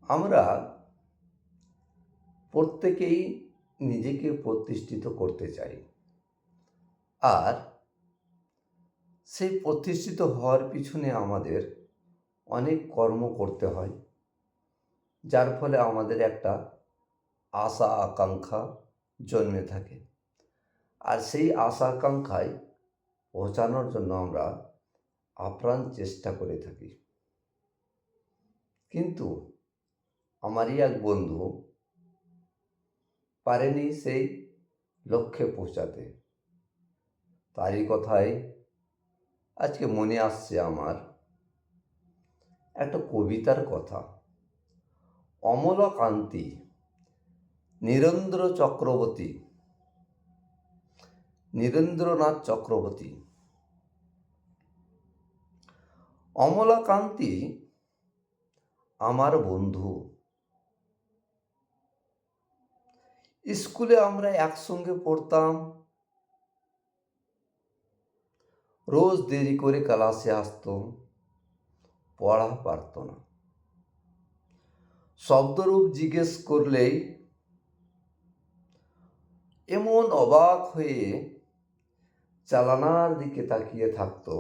আমরা প্রত্যেকেই নিজেকে প্রতিষ্ঠিত করতে চাই, আর সেই প্রতিষ্ঠিত হওয়ার পিছনে আমাদের অনেক কর্ম করতে হয়, যার ফলে আমাদের একটা আশা আকাঙ্ক্ষা জন্মে থাকে। আর সেই আশা আকাঙ্ক্ষায় পৌঁছানোর জন্য আমরা আপ্রাণ চেষ্টা করে থাকি। কিন্তু আমারই এক বন্ধু পারেনি সেই লক্ষ্যে পৌঁছাতে। তারই কথাই আজকে মনে আসছে আমার একটা কবিতার কথা। অমলাকান্তি নীরেন্দ্রনাথ চক্রবর্তী। অমলাকান্তি আমার বন্ধু। স্কুলে আমরা একসঙ্গে পড়তাম, রোজ দেরি করে ক্লাসে আসতো, পড়া পারত না। শব্দরূপ জিজ্ঞেস করলেই এমন অবাক হয়ে চালানার দিকে তাকিয়ে থাকতো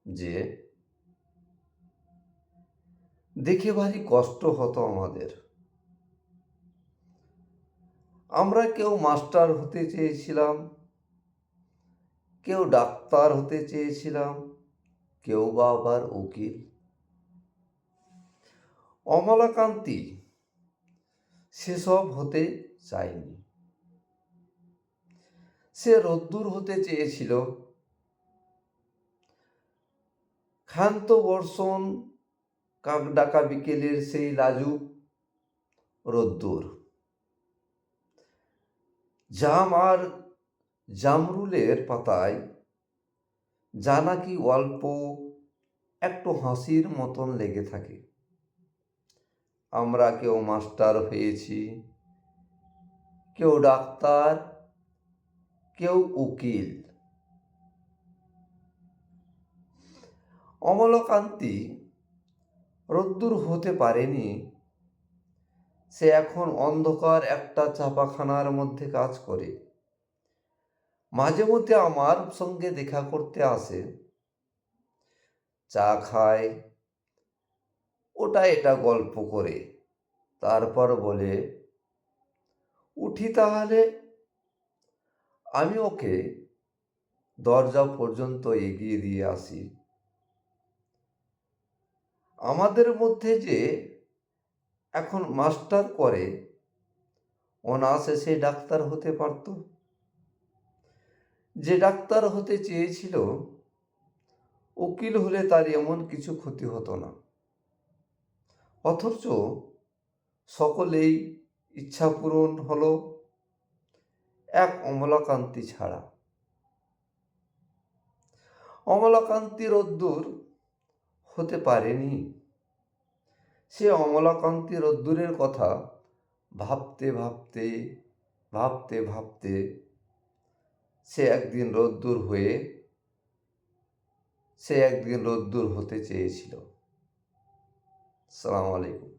যে দেখে ভারী কষ্ট হতো আমাদের। আমরা কেউ মাস্টার হতে চেয়েছিলাম, কেউ ডাক্তার হতে চেয়েছিলাম, কেউ বা আবার উকিল। অমলাকান্তি সেসব হতে চায়নি। সে রোদ্দুর হতে চেয়েছিল, ক্ষান্ত বর্ষণ কাকডাকা বিকেলের সেই লাজুক রোদ্দুর। জাম আর জামরুলের পাতায় যা নাকি অল্প একটু হাসির মতন লেগে থাকে। আমরা কেউ মাস্টার হয়েছি, কেউ ডাক্তার, কেউ উকিল। অমলাকান্তি রোদ্দুর হতে পারেনি। সে এখন অন্ধকার একটা ছাপাখানার মধ্যে কাজ করে। মাঝে মধ্যে আমার সঙ্গে দেখা করতে আসে, চা খায়, ওটা এটা গল্প করে, তারপর বলে, উঠি তাহলে। আমি ওকে দরজা পর্যন্ত এগিয়ে দিয়ে আসি। আমাদের মধ্যে যে এখন মাস্টার করে, অনায়াসে সে ডাক্তার হতে পারত। যে ডাক্তার হতে চেয়েছিল, উকিল হলে তার এমন কিছু ক্ষতি হতো না। অথচ সকলেই ইচ্ছা পূরণ হলো, এক অমলাকান্তি ছাড়া। অমলাকান্তি রোদ্দুর হতে পারেনি। সে অমলাকান্তি রোদ্দুরের কথা ভাবতে ভাবতে ভাবতে ভাবতে সে একদিন রোদ্দুর হতে চেয়েছিল। আসসালামু আলাইকুম।